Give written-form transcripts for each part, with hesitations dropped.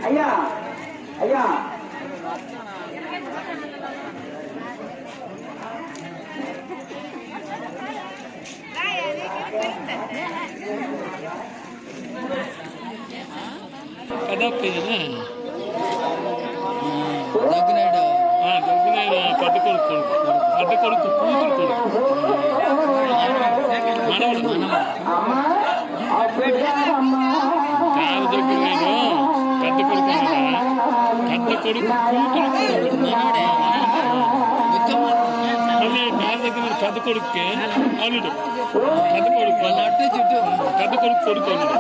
అయ్యా అయ్యా దగ్గినాడు పెద్ద కొడుకు పెద్ద కొడుకు కూతురు కొడుకు మనవడు కాదు దగ్గినాడు పెద్ద కొడుకు పెద్ద కొడుకు కూతురు మళ్ళీ కాదు దగ్గర పెద్ద కొడుకుకి అల్లుడు పెద్ద కొడుకు పెద్ద కొడుకు కొడుకు అల్లుడు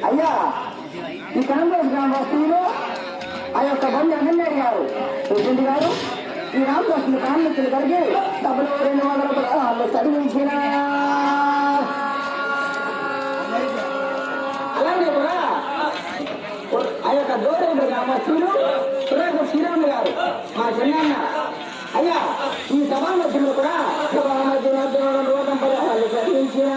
అయ్యా ఈ కాంగ్రెస్ గ్రామస్తులు ఆ యొక్క బండి ఎమ్మెల్యే గారు ప్రెసిడెంట్ గారు ఈ రామకృష్ణ కాంగ్రెస్లు కలిగి డబ్బులు 200 రూపాయలు చదివించిన అలాగే కూడా ఆ యొక్క దూరం గ్రామస్తులు సురేష్ శ్రీరాములు గారు మా చిన్న అయ్యా ఈ సభా మధ్యలో కూడా సభా మధ్య 200 రూపాయలు చదివించిన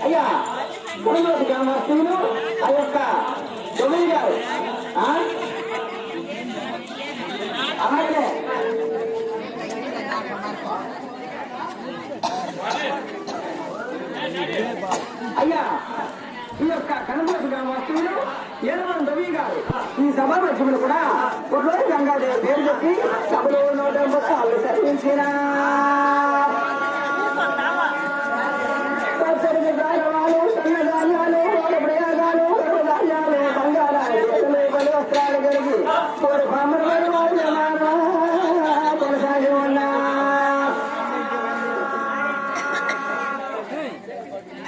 అయ్యా కుటుంబ గ్రామస్తులు ఆ యొక్క తొమ్మిది గారు అలాగే అయ్యా ఈ యొక్క కనుమూల గ్రామస్తులు 7 రవి గారు ఈ సభా మధ్యములు కూడా కొట్లోని గంగాదేవి పేరు చెప్పి సభలో 180 చదివించిన సన్నధాన్యాలు ప్రయాగాలు ధాన్యాలు బంగారాలు బలి వస్త్రాలు కలిగి కోరి పామరు కొనసాగి ఉన్నా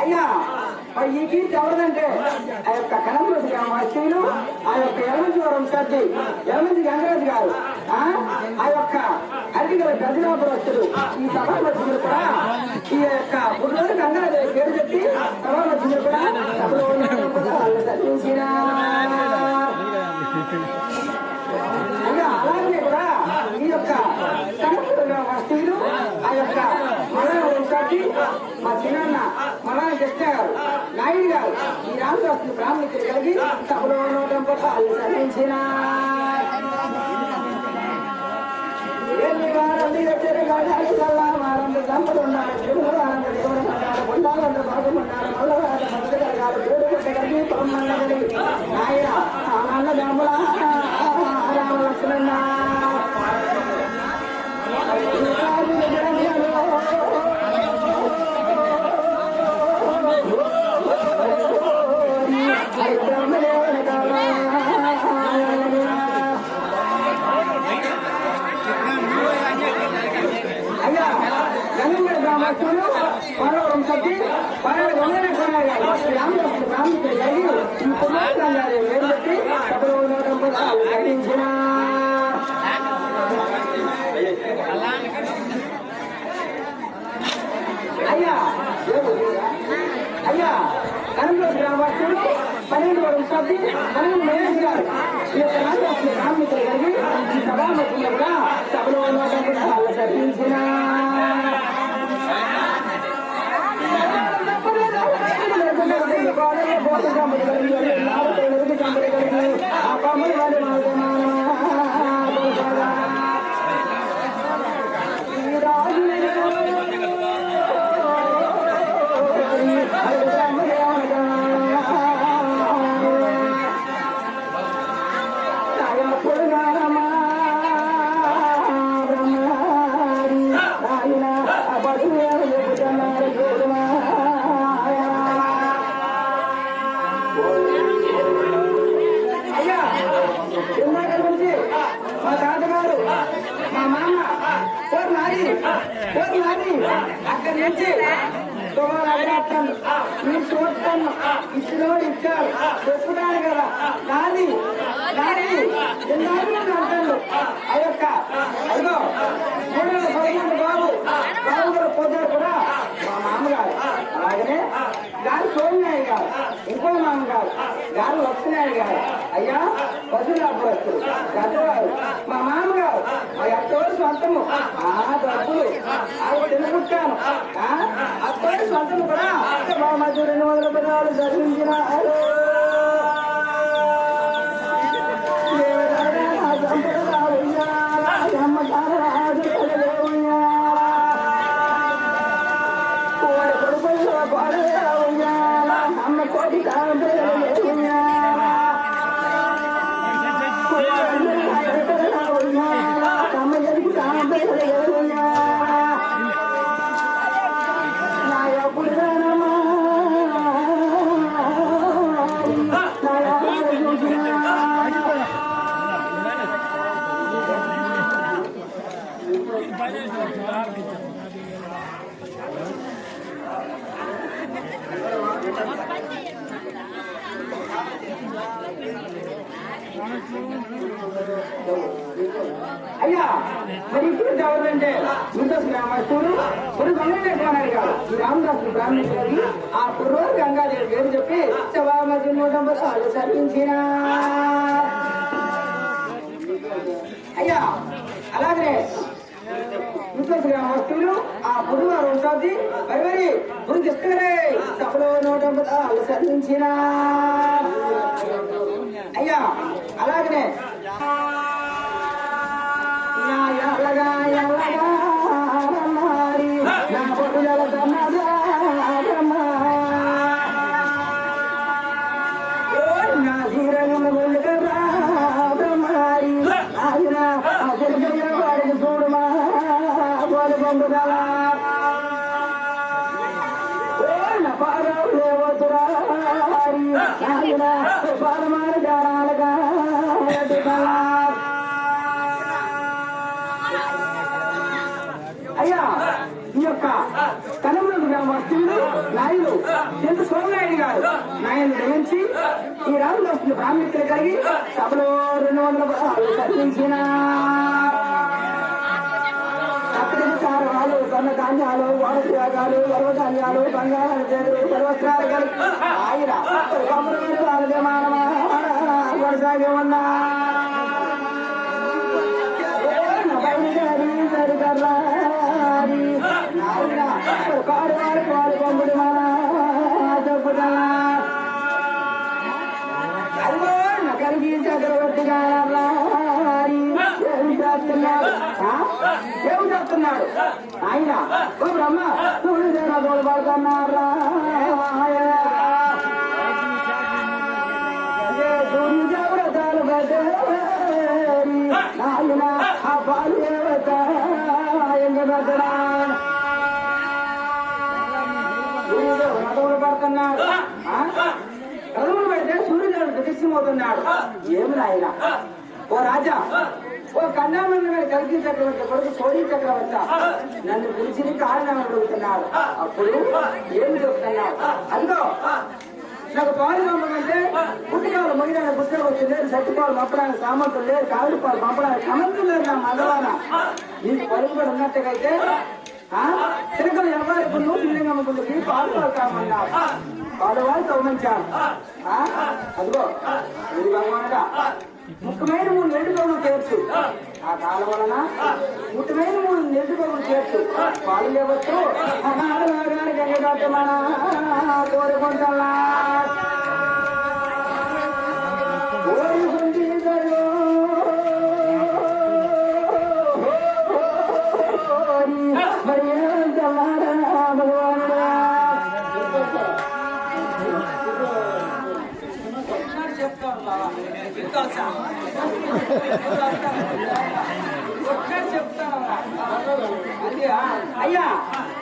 అయ్యా ఈ కీర్తి ఎవరిదంటే ఆ యొక్క కనపూర గ్రామస్తులు ఆ యొక్క యలమంచివరం సర్ది యలమంచి గంగరాజు గారు ఆ యొక్క అరటిగల గజనాపురస్తులు ఈ సభా మధ్యములు కూడా ఈ యొక్క పుట్టిన గంగరాజు పేరు చెప్పి సభా మధ్యములు కూడా సభలో చదివించిన అయ్యా అలాగే కూడా ఈ యొక్క కనపూర గ్రామస్తులు ఆ యొక్క మలయాళం సర్ది మా చిన్న మలయాళం కృష్ణ గారు నాయుడు గారు ఈ రామదాసు బ్రాహ్మణికులు కలిగి సభలో 100 రూపాయలు చెల్లించిన సంపద ఉన్నారు తెలుగులో ఆనంద దేవుడు ఉన్నారు గుండాలందరూ బాగున్నారు మల్లవారు మద్దతు కలిగారు దేవుడు పుట్టగలిగి పొమ్మన్నది ఆయన ఆనంద దాముల రామలక్ష్మణ అయ్యా గంగ గ్రామస్తులు పరవరం సభ్యు పరవ రామదాసు బ్రాహ్మణులు కలిగి ఈ పుణ్యాలు వేరుపెట్టి సభలో 100 రూపాయలు చెల్లించిన అయ్యా అయ్యా కనంలోకి గ్రామస్తులు 12 సభ్యు 12 మహేష్ గారు ఈ యొక్క రామదాసు బ్రాహ్మణులు కలిగి ఈ సభామతులుగా సభలో 100 రూపాయలు చెల్లించిన మా తాతగారు మా మామ అక్కడి నుంచి మీరు చూస్తాను ఇచ్చిన ఇచ్చారు చెప్పుతాను కదా నాది నాది అంటాడు ఆ యొక్క అదిగో 13 బాబు గారు పోతారు కూడా మా మామగారు అలాగనే గారు సోమనాయుడు గారు ఇంకో మామగారు గారు లక్ష్మీనాయుడు గారు అయ్యా వసూలాపురస్తులు గతవారు మా మామగారు మా అత్తోడు సొంతము డబ్బులు అవి తినుకుంటాను అత్తోడు సొంతము కూడా మా మధ్య 200 రూపాయలు చదివించిన అమ్మ కోటి అయ్యా మరి ఇప్పుడు ఎవరంటే ముందస్తు గ్రామస్తులు ఇప్పుడు గంగాదేవి గారు ఈ రామదాసు బ్రాహ్మణులకి ఆ పూర్వ గంగాదేవి పేరు చెప్పి సభామతి 100 రూపాయలు చెల్లించిన అయ్యా అలాగనే ముందస్తు గ్రామస్తులు ఆ పూర్వ రోజు మరి గురించి ఇస్తారే సభలో 100 రూపాయలు చెల్లించిన అయ్యా అలాగనే అయ్యా ఈ యొక్క కనంలోకి గ్రామస్తులు నాయుడు ఎంత సోమనాయుడు గారు నాయను గ్రహించి ఈ రామదాసు బ్రాహ్మణులు కలిగి సభలో 200 రూపాయలు చెల్లించిన సారవాలు సన్న ధాన్యాలు వాడత్యాగాలు వరవధాన్యాలు బంగాళాలు చేతులు సర్వస్త్రాలు కలిగి ఆయన మానవ కొనసాగి ఉన్నా కారు వారు పాలు పంపుడు మన చెప్పుదా కలిగి చక్రవర్తి గారు ఏమి చేస్తున్నాడు ఏమి చేస్తున్నాడు ఆయన ఓ బ్రహ్మ సూర్యుడు తోడుపడుతున్నారా సూర్యుడు వ్రతాలు నాయన ఆ పాలు ఎంగబెట్టడా సూర్యుడు వ్రతములు పడుతున్నాడు వ్రతములు పెడితే సూర్యుడు ప్రతిష్టమవుతున్నాడు ఏమి నాయన ఓ రాజా ఓ కన్యామంది మీద కలిగి చక్రవర్తి కొడుకు సోరీ చక్రవర్తి నన్ను పిలిచి కారణం అడుగుతున్నాడు అప్పుడు ఏమి చెప్తున్నాడు అందులో నాకు పాలు పంపమంటే పుట్టికాలు మొగిడానికి పుస్తకం లేదు సత్తిపాలు పంపడానికి సామంతులు లేదు కావిడి పాలు పంపడానికి సమర్థం లేదు నా మందవాన నీకు పలుకు కూడా ఉన్నట్టుగైతే తిరగలు ఎవరి గుళ్ళు తిరిగమ్మ గుళ్ళకి పాలు కామన్నాడు పాలు వాళ్ళు తవ్వించాను అదిగో ఇది భగవానుడా ముఖ్యమైన 3 నెల్లిగొవ్వులు చేర్చు ఆ కాలం వలన ముఖ్యమైన 3 నెల్లిగొవ్వులు చేర్చు పాలు లేవచ్చు గంగ కోరుకుంటా మరి భగవానుడా అయ్యా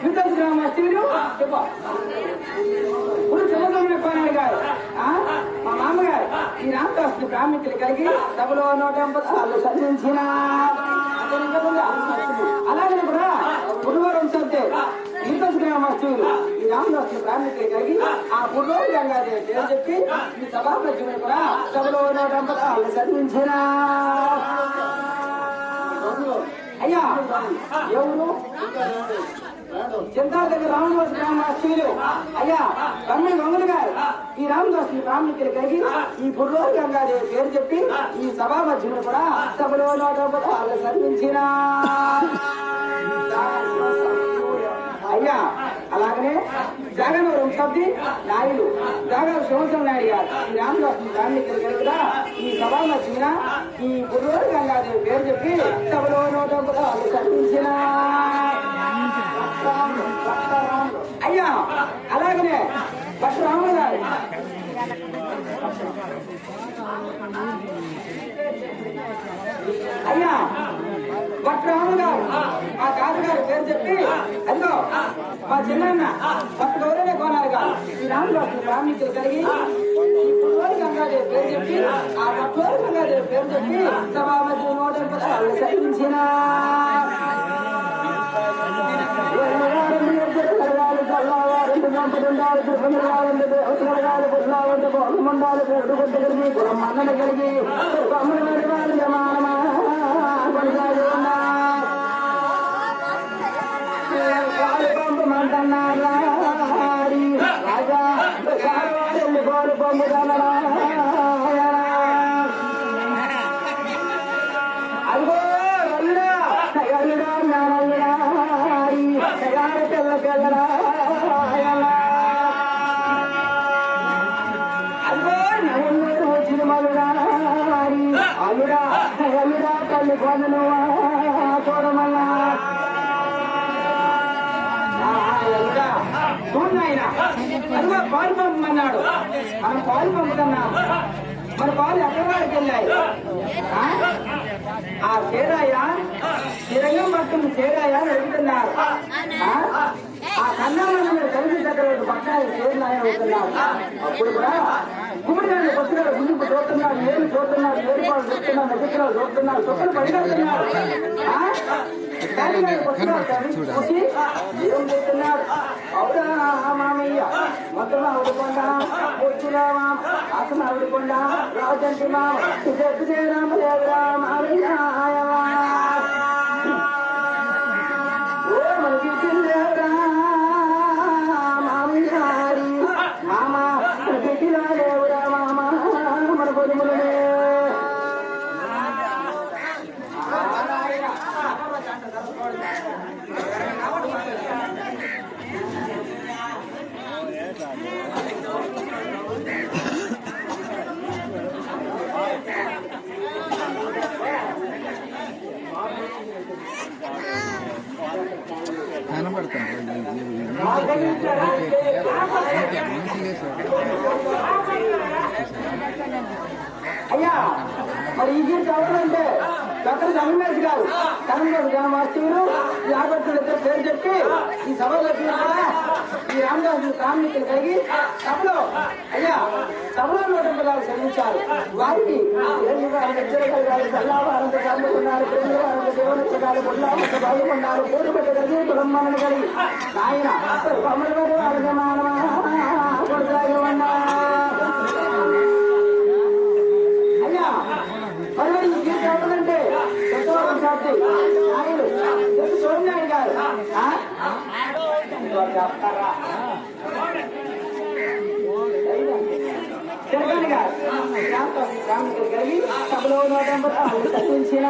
మీకు గ్రామస్తులు చెప్పు ఇప్పుడు శుభగమన కోనాడు గారు మా మామగారు ఈ రామదాసు బ్రాహ్మణులు కలిగి సభలో 180 సార్లు సంధించిన అలాగే కూడా బుధవారం చదివితే ఈతస్ గ్రామస్తులు ఈ రామదాసు బ్రాహ్మణులు కలిగి ఆ బుధవారం గంగాదేవి పేరు చెప్పి ఈ సభాపతి కూడా సభలో 180 సార్లు సంధించిన అయ్యా ఎవరు చింతా దగ్గర రామదాసు గ్రామస్తులు అయ్యా తమ్మి మంగళ గారు ఈ రామదాసు బ్రాహ్మణులు కలిగి ఈ బుర్రో గంగాదేవి పేరు చెప్పి ఈ సభా మధ్యలో కూడా సభలో 180 సార్లు సంధించిన అయ్యా అలాగనే జగనవరం సబ్ది నాయుడు జాగారు శివసం నాయుడు గారు ఈ రామదాసు బ్రాహ్మణులు కలిగిన ఈ సభా మధ్యన ఈ బుర్రో గంగాదేవి పేరు చెప్పి సభలో 180 సార్లు సంధించిన అయ్యా అలాగనే పరశురాములు గారు అయ్యా పరశురాములు గారు మా తాతగారు పేరు చెప్పి అదిగో మా చిన్న పట్టు గౌరవ కోనారు గారు ఈ రామదాసు బ్రాహ్మణులు కలిగి గంగాదేవి పేరు చెప్పి ఆ పట్టు గంగాదేవి పేరు చెప్పి సభా మధ్య 180 సార్లు సంధించిన మన్నన కలిగి పంపమంటున్నారా రాజా కోరు పంపుతారా అదిగో తెల్లకెళ్ళరా అల్లుడా అల్లుడా తల్లి పనులు చూడమల్లా చూడాయన అదిగో పాలు పంపమన్నాడు మనం పాలు పంపుతున్నాం మన పాలు ఎక్కడికి వెళ్ళాయి ఆ చేరాయ స్థిరంగం పట్టుకుని చేరాయ అడుగుతున్నారు ఆ కన్నాలను మీరు కలిసి చక్రవర్తి పట్టాలు చేరినాయ అవుతున్నారు అప్పుడు కూడా కుమ్మడిగాన్ని కొత్తగా గుండెకు చూస్తున్నాడు ఏమి చూస్తున్నాడు ఏర్పాటు చూస్తున్నాడు నక్షత్రాలు చూస్తున్నాడు చుక్కలు పడిగడుతున్నాడు చూసి ఏం చేస్తున్నాడు అవునా మామయ్య మొత్తం ఆవిడకొండ వచ్చినామా అసలు ఆవిడకొండ రాజంటి మామ రామదేవరా మామయ్య ఓ మనకి చిల్లరా మామయ్యారి మామ పెట్టినా లేవురా మామ మన పొదుములనే అయ్యా మరి ఈ గీత ఎవరంటే డాక్టర్ సంగమేష్ గారు కనంగోడు గ్రామవాస్తవులు ఈ ఆపత్తులతో పేరు చెప్పి ఈ సభలో కూడా ఈ రామదాసు కామికులు కలిగి సభలో అయ్యా సభలో 100 పదాలు శ్రమించారు. వారికి సల్లావారంత చదువుకున్నారు, ప్రేమవారంత దేవనచ్చగారు, బుల్లావంత బాగుకున్నారు, కోరుబట్ట కలిగి కులంబన్న కలిగి ఆయన కమల గారు అయ్యా మరి ఈ గీత ఎవరంటే ఆయన సోమనాయుడు గారు చెప్తారా జగన్ గారు కలిగి సభలో 100 పదాలు తగ్గించిన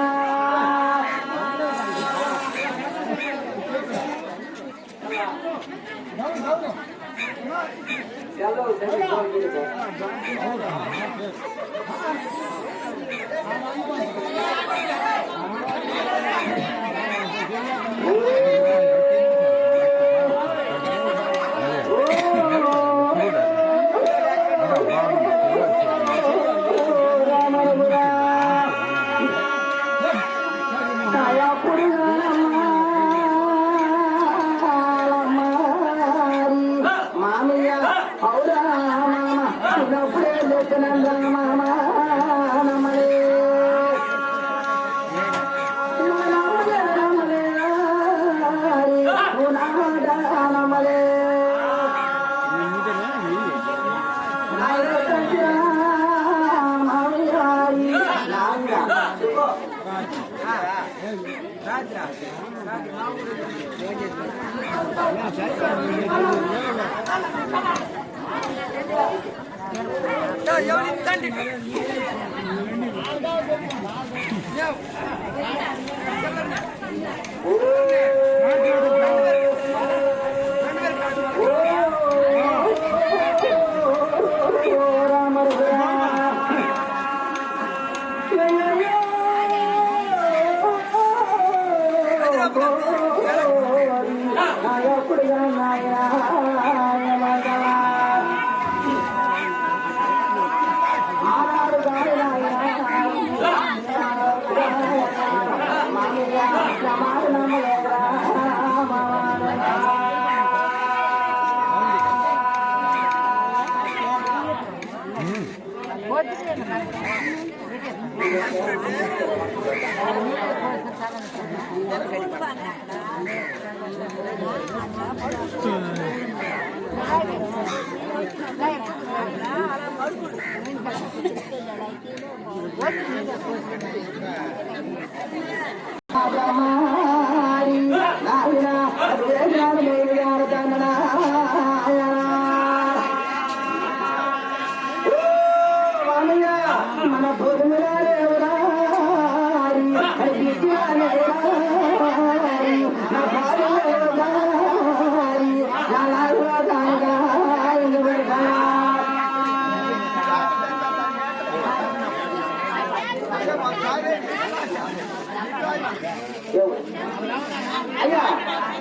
అయ్యా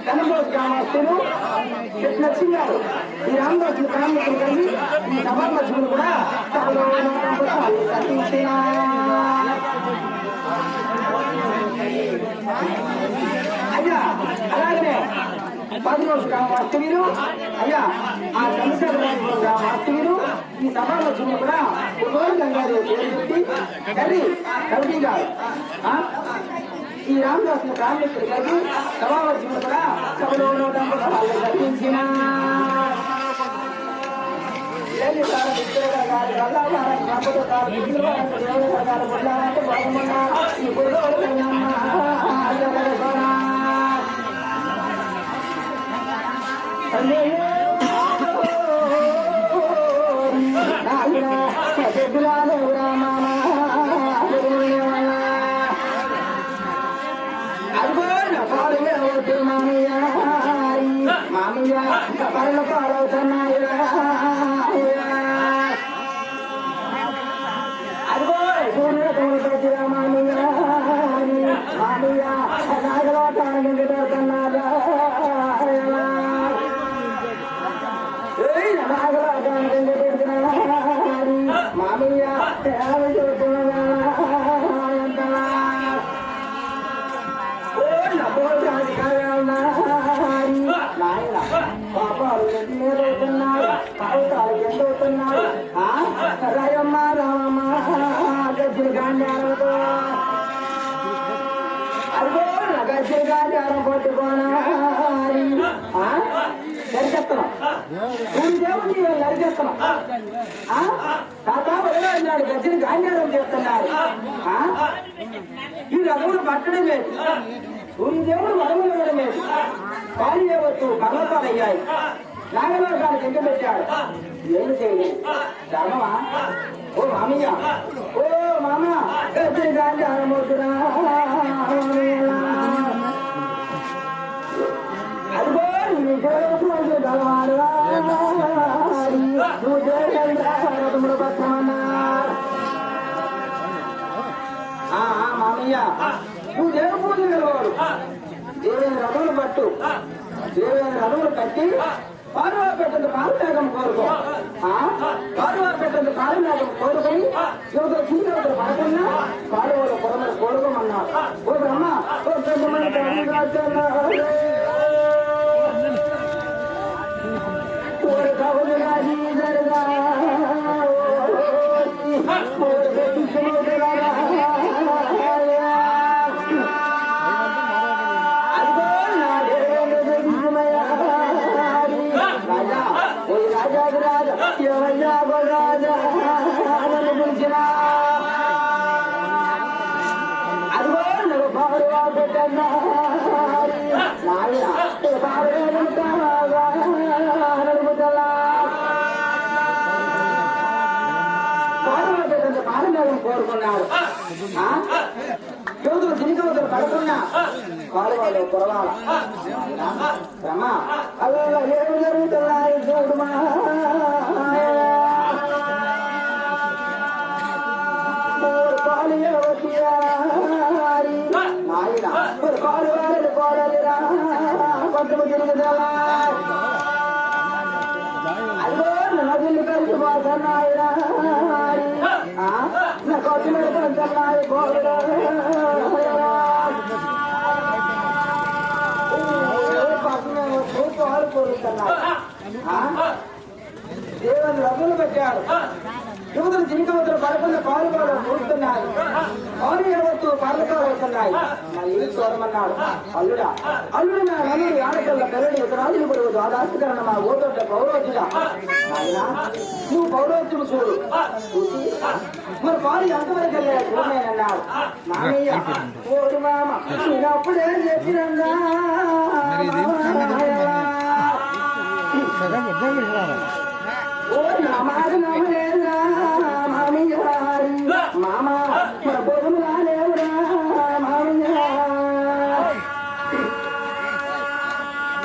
కనంగోడు గ్రామస్తులు నచ్చిందారు ఈ రామదాసు కామికులు కలిగి ఈ సభాధ్యక్షులు కూడా సభలో సత్యించిన అయ్యా అలాగనే 11 గ్రామవాస్తవులు అయ్యా ఆ సంస్థలు గ్రామవాస్తవులు ఈ సభాధ్యక్షులు కూడా గంగాదేవి పేరు పెట్టి కవి గారు ఈ రామదాసు కామికులు కలిగి సభాధ్యక్షులు కూడా సభలో 100 పదాలు తగ్గించిన మామయ్య పనులు పాడవుతున్నాయి మామయ్య నాగలో తాను పాపాలు ఎదువుతున్నాడు పావుతాలు ఎండుతున్నాడు రాయమ్మ రామమ్మ గజ్జలు గాంధారంతో అదిగో గజ్జలు గాంధారం పట్టుకోనారి నరికెత్తనం దేవుడిని నరికెత్తనం తాత వదిలే ఉన్నాడు గజ్జలు గాంధారం చేస్తున్నారు ఈ రథములు పట్టడం లేదు సూర్యదేవుడు వరములు వేయడం లేదు పాలు వేయవచ్చు పర్వతాలయ్యాయి నాగలోకానికి ఎంక పెట్టాడు ఏమి చేయలేదు ధర్మమా ఓ మామయ్య ఓ మామ గాంధీ ఆరమవుతున్నా అదిగో నువ్వు పట్టమన్నా మామయ్య నువ్వు దేవ పూజ నిలవాడు దేవైన రథములు పట్టు దేవైన రథములు కట్టి పారువారు పెట్టంత పాలనాగం కోరుకో పారువారు పెట్టంత పాలనాగం కోరుకొని యువత చీరవతలు పడకుండా పారువారు పొరమని కోరుకోమన్నాడు ఓ బ్రహ్మ ఓ బ్రహ్మని కోరుకున్నాడు యోధులు దినికవతలు పడుకున్నా కాలువలో పొరవాల రమా అలా ఏమి జరుగుతున్నాయి చూడుమా కాలు వారలు కోడలిరా పట్టము తిరుగుదలా అదిగో నదులు కలిసిపోతున్నాయిరా నా కొట్టు పెడుతున్నాయి కోడలు పాలు కోరుతున్నాయి దేవుని రథులు పెట్టాడు యువతలు జింకవతలు పడకుండా పాలు కూడా కూర్చున్నారు పాలు ఏవత్తు పర్లకాలు అవుతున్నాయి మళ్ళీ చూడమన్నాడు అల్లుడా అల్లుడు నా నలుగురు ఆడపిల్ల పిల్లడి రాజులు కొడుకు ఆదాస్తీకరణ మా ఓటొడ్డ పౌరోజుగా ఆయన నువ్వు పౌరోజుడు చూడు చూసి మరి పాలు ఎంతవరకు వెళ్ళాడు చూడలేనన్నాడు నానయ్య ఓడి మామ నేనప్పుడే చెప్పినా ఓ నమాజు నమ్మలేదురా మామయ్య మామ మన బొమ్మలా లేవురా మామయ్య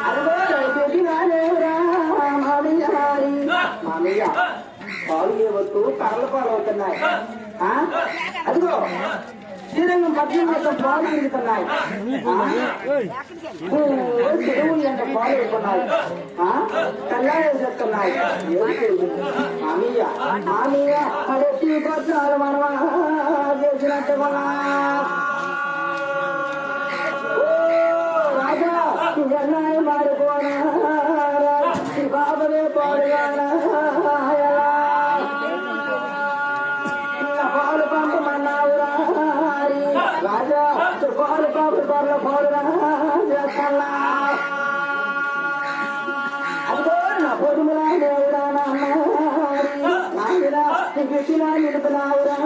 అదిగో పెట్టినా లేవురా మామయ్య మామయ్య పాలు ఏవత్తు కర్రల పాలు అవుతున్నాయి అదిగో శ్రీరంగం పద్యం మొత్తం పాలు తిరుగుతున్నాయి చెరువులు అంటే పాలు వేస్తున్నాయి కల్లాడే చేస్తున్నాయి మామయ్య మామయ్య పడెత్తి కొట్టాలి మనమా చేసినట్టు రాజా ఎన్నాయి మారిపోనా బాబనే పాడుగానా పాలు పంపమన్నావురా రాజా పాలు పాప పాలు పాడురా చేస్తా అదిగో నా పొడుములా దేవుడా నాయనా నీకు నిలుపునావురా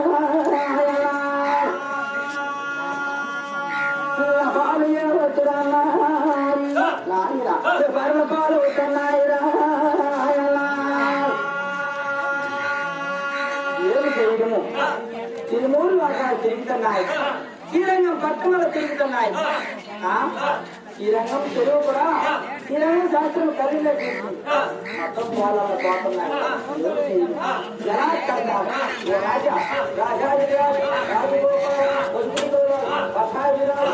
పాలు ఏవచ్చురా నాయనా బర్రెల పాలు అవుతున్నాయిరా ఏమి చేయడము తిరుమూరు వర్గాలు తిరుగుతున్నాయి శ్రీరంగం పట్టణంలో తిరుగుతున్నాయి శ్రీరంగం చెరువు కూడా శ్రీరంగం శాస్త్రం కలిగిన మొత్తం పోలాలు పోతున్నాయి ఎలా కట్టాలి రాజా రాజాదిరాజు రాజగోపాల్ పద్మావిరాజు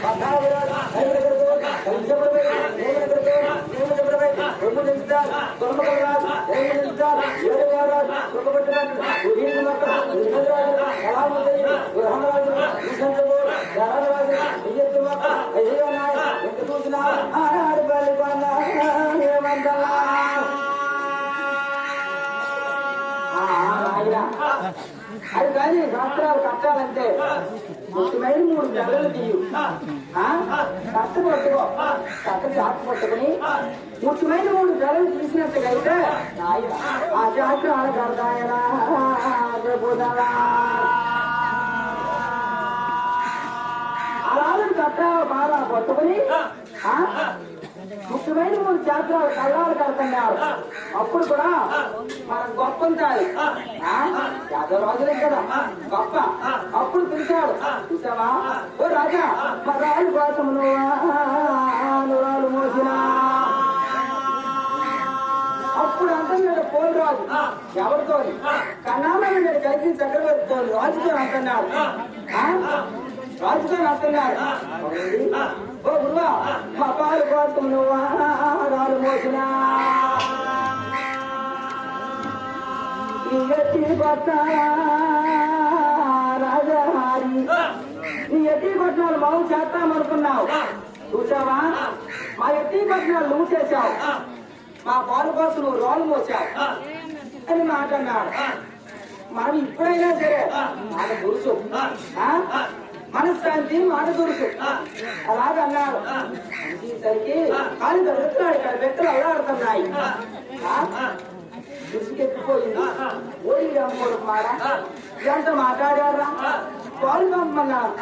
పద్మావిరాజు అది కానీ శాస్త్రాలు కట్టాలంటే ముఖ్యమైన 3 జగలు తీయు కట్ట పట్టుకో కట్ట చాటు పట్టుకుని ముఖ్యమైన 3 జగలు తీసినట్టుగా అయితే ఆ శాస్త్రాలు కడతాయనా అలాగే కట్ట బాగా పట్టుకుని ముఖ్యమైన 3 శాస్త్రాలు కళ్ళాలు కడుతున్నారు. అప్పుడు కూడా మనం గొప్ప ఉంటాయి 50 రోజులే కదా గొప్ప. అప్పుడు పిలిచాడు, చూసావా ఓ రాజా మా రాజు కోసం నువ్వు మోసినా. అప్పుడు అంటున్నాడు పోలరాజు ఎవరితో కన్నామని కలిసి చక్రవర్తితో రాజుతో అంటున్నాడు. రాజుతో అంటున్నాడు, ఓ గురువా మా పాలు కోసం నువ్వు మోసినా. ఎట్టి పట్ట రాజహారి నీ ఎట్టి పట్టణాలు బాగు చేస్తామనుకున్నావు, చూసావా మా ఎట్టి పట్టణాలు నువ్వు చేశావు, మా పాలు కోసం నువ్వు రోలు మోసావు అని మాట అన్నాడు. మనం ఇప్పుడైనా సరే మాట దురుసు మనశ్శాంతి మాట దురుసు అలాగన్నాడు. సరికి కాలు తగ్గుతున్నాడు, ఇక్కడ బెట్టలు అల్లాడుతున్నాయి. విసుకెత్తిపోయింది. ఓడి అమ్మోడు మాట ఎంత మాట్లాడారా పాలు పంపమన్నాడు.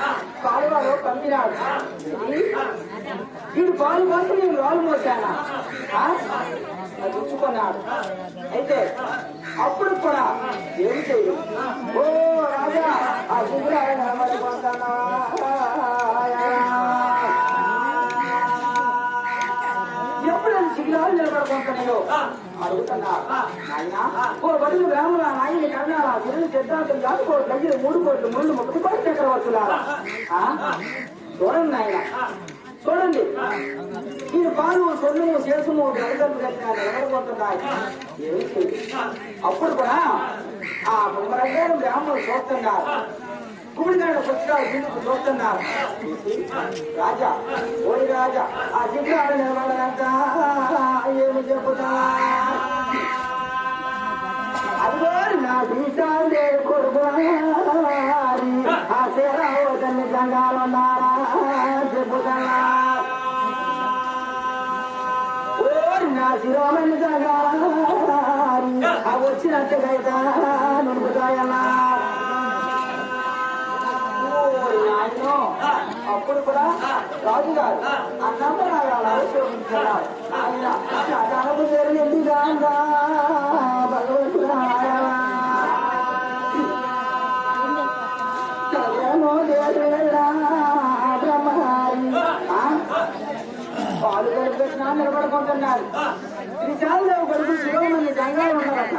పాలువాడు పంపినాడు. వీడు పాలు పంపి నేను రాళ్ళు మోసానా చూసుకున్నాడు. అయితే అప్పుడు కూడా ఏమి చేయదు. ఓ రాజా ఆ శిబిరాయన ఎప్పుడైనా శిబిరాలు నిలబడుకుంటున్నాయో అడుగుతున్నారు. ఓ బడుగు బ్రాహ్మణ నాయని కన్నారా గురువు సిద్ధాంతం 5 కోట్లు 3 కోట్లు 30 కోట్ల చక్రవర్తులారా చూడండి నాయన చూడండి. మీరు పాలు సొమ్ము శేషము గణితం నిలబడిపోతున్నాయి. అప్పుడు కూడా ఆ కుమ్మరంగారు బ్రాహ్మణులు చూస్తున్నారు. కుమ్మడిగాడ పుస్తకాలు కిందకు చూస్తున్నారు. రాజా ఓడి రాజా ఆ శిఖరాలు నిలబడనంట ఏమి చెబుతా అదిగో నా సీతాలే కొడుకు ఆ శిరావతన్ని జంగాలున్నారా చెబుతా నా శిరోమణి జంగాలి అవి వచ్చినట్టుగైతే నిలుపుతాయన్నా. అప్పుడు కూడా రాజుగారు అన్నమ్మరాగాలు శోభించారు. ఆయన చదనపు జరిగిందిగా భగవంతుడు బ్రహ్మహారి పాలు కలిపెట్టినా నిలబడుకుంటున్నారు. విశాలదేవి కొడుకు శిరోమణి జంగాలు ఉన్నారట.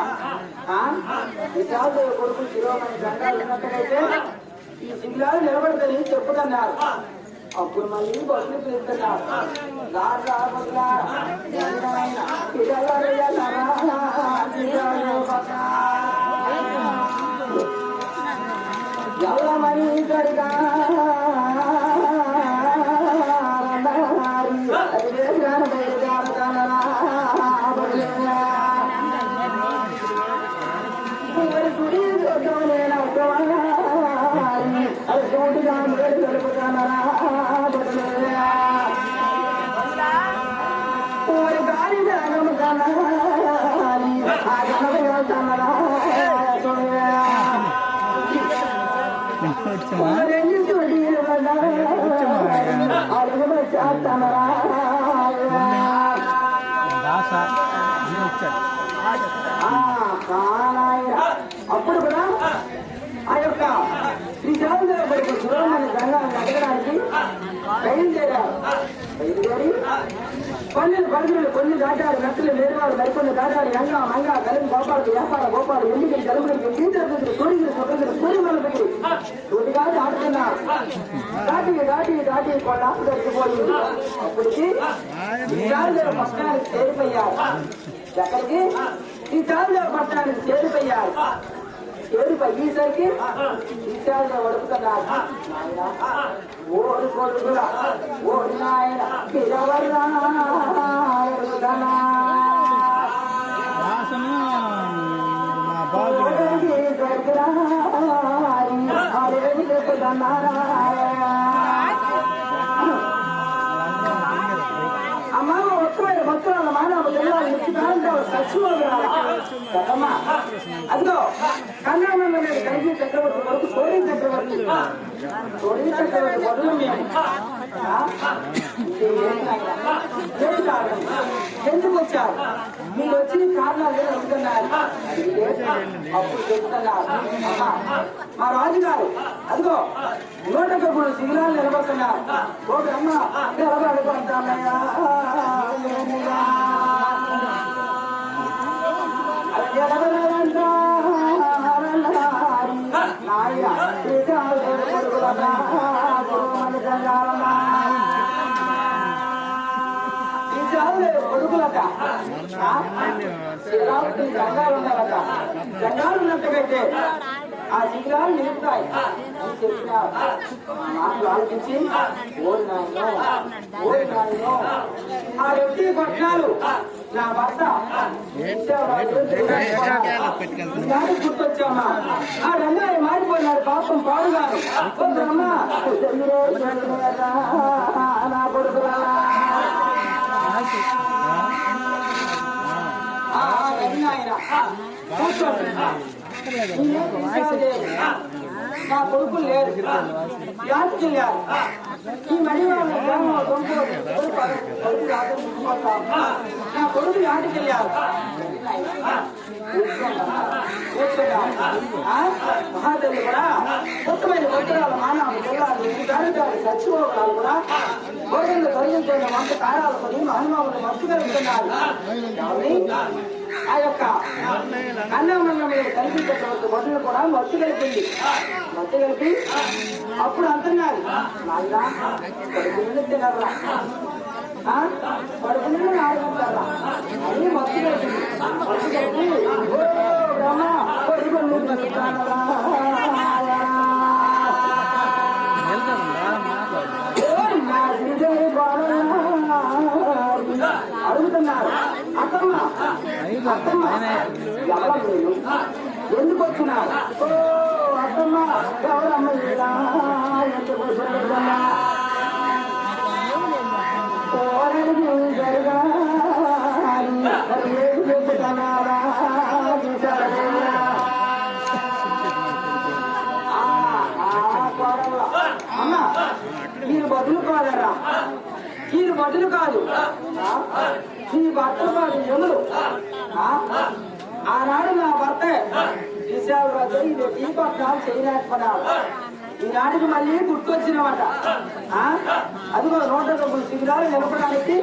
విశాలదేవి కొడుకు శిరోమణి జంగాలు ఉన్నట్టుగైతే ఈ శిబిరాలు నిలబడతాయి చెప్పుతున్నారు. అప్పుడు మళ్ళీ బస్సులు పిలుస్తున్నారు. ఎవరమని ఇక్కడిగా అప్పుడు కూడా ఆ యొక్క శ్రీశాంతరావు కొడుకు శిరోమణి జంగాలను అడగడానికి బయలుదేరారు. బయలుదేరి కొన్ని దాటారు. నట్టులు నేర్వాడు మరికొన్ని దాటారు. యంగా మంగా కలిసి గోపాలకు వ్యాపార గోపాలు ఎందుకు జలుబులకి సూర్యుడు సూర్యుడు సూర్యమలకి సూటిగా దాటుతున్నారు. దాటి కొన్న గడిచిపోయింది. అప్పటికి పట్టణానికి చేరిపోయారు. ఎక్కడికి ఈ చాలు పట్టడానికి చేరిపోయారు. చేరిపోయేసరికి ఈ చాలు వడుకుతున్నారు. ఓడి కొడుకులా ఓడి నాయన పిలవర్రా వడుకుతున్నా అమ్మా వస్తున్న భక్తుల మానవ సచివమ్మా అదిగో కన్యామంలో నేను కలిసి చక్రవర్తి వరకు సోరీ చక్రవర్తి వదులు మేము ఎందుకు వచ్చారు? మీరు వచ్చిన కారణాలు అడుగుతున్నారు. అప్పుడు చెప్తున్నారు మా రాజుగారు అదిగో 103 శిఖరాలు నిలబడుతున్నారు. ఓ బ్రహ్మ నిలబడుకుంటామయ్యా కొడుకులట జంగాలు ఉన్నారట. జంగాలు ఉన్నట్టుగైతే ఆ శిఖరాలు నిలుపుతాయి అని చెప్పినారు. మాటలు ఆలోచించి ఓడి నాయనో ఆ వ్యక్తి పట్నాలు నా భర్త గుర్తొచ్చామా? ఆ రంగాయి మారిపోయినాడు పాపం పాడుగారు. నా కొడుకులా నా కొడుకులు లేరు. యాతికి వెళ్ళారు. ఈ మడివాళ్ళ గ్రామంలో నా కొడుకు యాటికి వెళ్ళారు. మహాదేవులు కూడా కొత్తమైన వజ్రాలు మానవ జిల్లాలు గారిగారు సచివోగాలు కూడా భోజనంలో తొలగించిన వంట కారాలు కొని హనుమానులు మత్తు కలుగుతున్నారు. ఆ యొక్క అన్నమన్న మీద కల్పించేటువంటి వడ్లు కూడా మత్తు కలిపింది. మత్తు కలిపి అప్పుడు అంటున్నారు నాయనా కడుపు నిండా తినరా, కడుపు నిండా ఆడుకుంటారా అని మత్తు కలిపింది. మత్తు కలిపి బ్రహ్మ కడుపు అడుగుతున్నారు. అత్తమ్మ ఎందుకు వచ్చినారు? ఓ అత్తమ్మ ఎవరమ్మ ఎందుకు జరగాలి అమ్మ మీరు వదులుకోదరా, మీరు వదులు కాదు నీ భర్త కాదు ఎముడు. ఆనాడు నా భర్త విశాఖరాజు ఇది టీ పట్టాలు చేయలేకపోయినాడు. ఈనాటికి మళ్ళీ గుర్తొచ్చినమాట. అదిగో 103 శిఖరాలు నిలపడానికి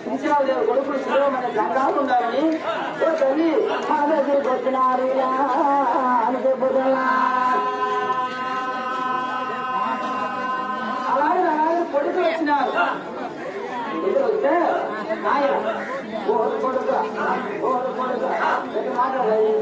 శ్రీశాలదేవి కొడుకులు శిరోమణ జంగాలు ఉండాలని తల్లి మా దగ్గరికి వచ్చినారు అని చెప్పుతున్నా. అలాగే కొడుకులు వచ్చినారు. వస్తే ఆయన ఓటు కొడుకు మాట్లాడాలి.